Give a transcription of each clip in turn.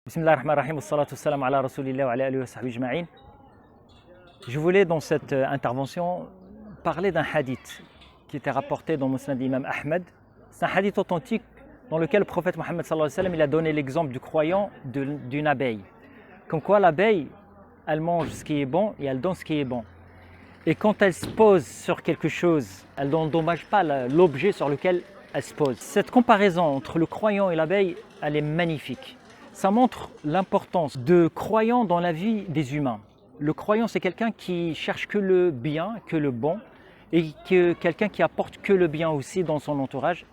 Bismillah ar-Rahman ar-Rahim, wassalatu wassalamu ala rasulillah wa ala alihi wa sahbihi ajma'in. Je voulais dans cette intervention parler d'un hadith qui était rapporté dans Musnad d'Imam Ahmed. C'est un hadith authentique dans lequel le prophète Mohammed sallallahu alayhi wa sallam il a donné l'exemple du croyant d'une abeille. Comme quoi l'abeille, elle mange ce qui est bon et elle donne ce qui est bon. Et quand elle se pose sur quelque chose, elle n'endommage pas l'objet sur lequel elle se pose. Cette comparaison entre le croyant et l'abeille, elle est magnifique. Ça montre l'importance de croyants dans la vie des humains. Le croyant, c'est quelqu'un qui cherche que le bien, que le bon, et quelqu'un qui apporte que le bien aussi dans son entourage.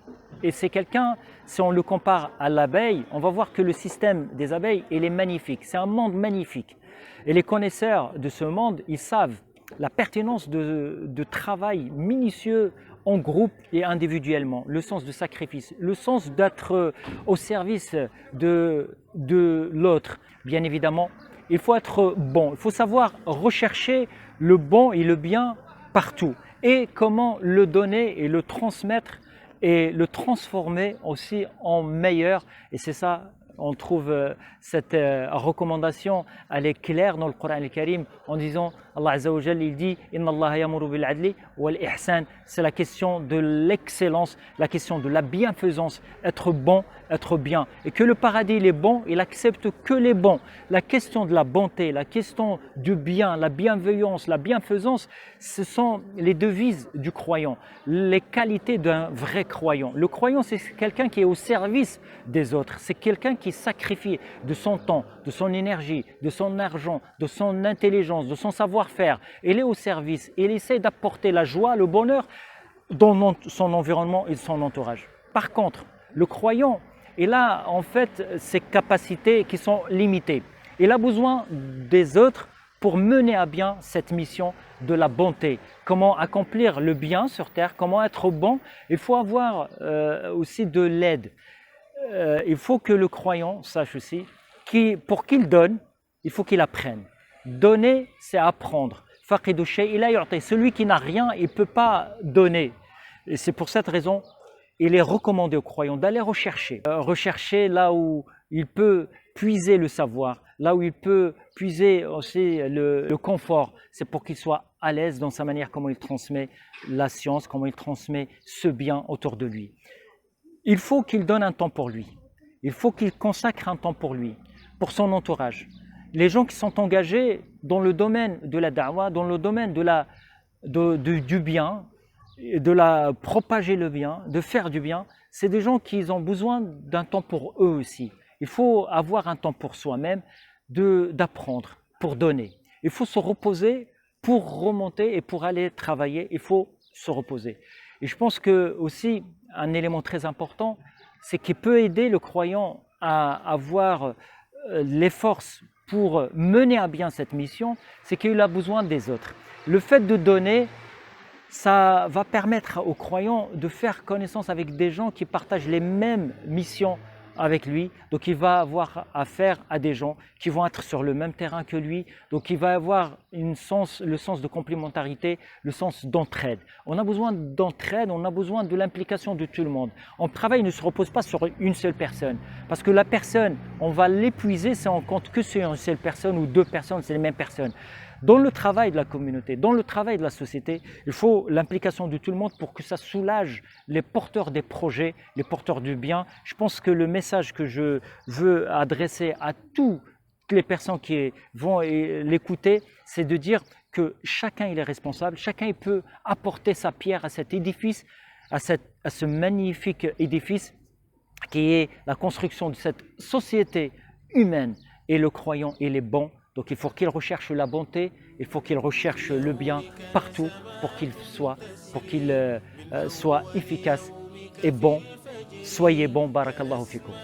Et c'est quelqu'un, si on le compare à l'abeille, on va voir que le système des abeilles, il est magnifique. C'est un monde magnifique. Et les connaisseurs de ce monde, ils savent la pertinence de travail minutieux en groupe et individuellement, le sens de sacrifice, le sens d'être au service de l'autre. Bien évidemment, il faut être bon, il faut savoir rechercher le bon et le bien partout et comment le donner et le transmettre et le transformer aussi en meilleur. Et c'est ça, on trouve cette recommandation, elle est claire dans le Coran al-Karim en disant, Allah Azza wa Jalla, il dit Inna Allah yamuru bil adli wal ihsan. C'est la question de l'excellence, la question de la bienfaisance, être bon, être bien. Et que le paradis il est bon, il accepte que les bons. La question de la bonté, la question du bien, la bienveillance, la bienfaisance, ce sont les devises du croyant, les qualités d'un vrai croyant. Le croyant, c'est quelqu'un qui est au service des autres, c'est quelqu'un qui sacrifie de son temps, de son énergie, de son argent, de son intelligence, de son savoir-faire. Il est au service, il essaie d'apporter la joie, le bonheur dans son environnement et son entourage. Par contre, le croyant, il a en fait ses capacités qui sont limitées. Il a besoin des autres pour mener à bien cette mission de la bonté. Comment accomplir le bien sur terre, comment être bon. Il faut avoir aussi de l'aide. Il faut que le croyant sache aussi pour qu'il donne, il faut qu'il apprenne. Donner, c'est apprendre. Faqidu shay ila yu'ti. Celui qui n'a rien, il ne peut pas donner. Et c'est pour cette raison, il est recommandé aux croyants d'aller rechercher. Rechercher là où il peut puiser le savoir, là où il peut puiser aussi le confort. C'est pour qu'il soit à l'aise dans sa manière, comment il transmet la science, comment il transmet ce bien autour de lui. Il faut qu'il donne un temps pour lui. Il faut qu'il consacre un temps pour lui, pour son entourage. Les gens qui sont engagés dans le domaine de la da'wah, dans le domaine du bien, de propager le bien, de faire du bien, c'est des gens qui ont besoin d'un temps pour eux aussi. Il faut avoir un temps pour soi-même, d'apprendre, pour donner. Il faut se reposer pour remonter et pour aller travailler, il faut se reposer. Et je pense que aussi un élément très important, c'est qu'il peut aider le croyant à avoir les forces pour mener à bien cette mission, c'est qu'il a besoin des autres. Le fait de donner, ça va permettre aux croyants de faire connaissance avec des gens qui partagent les mêmes missions avec lui. Donc il va avoir affaire à des gens qui vont être sur le même terrain que lui. Donc il va avoir le sens de complémentarité, le sens d'entraide. On a besoin d'entraide, on a besoin de l'implication de tout le monde. Un travail ne se repose pas sur une seule personne. Parce que la personne, on va l'épuiser si on compte que sur une seule personne ou deux personnes, c'est les mêmes personnes. Dans le travail de la communauté, dans le travail de la société, il faut l'implication de tout le monde pour que ça soulage les porteurs des projets, les porteurs du bien. Je pense que le message que je veux adresser à toutes les personnes qui vont l'écouter, c'est de dire que chacun il est responsable, chacun il peut apporter sa pierre à cet édifice, à ce magnifique édifice qui est la construction de cette société humaine. Et le croyant, il est bon. Donc il faut qu'il recherche la bonté, il faut qu'il recherche le bien partout pour qu'il soit efficace et bon. Soyez bon, barakallahu fikum.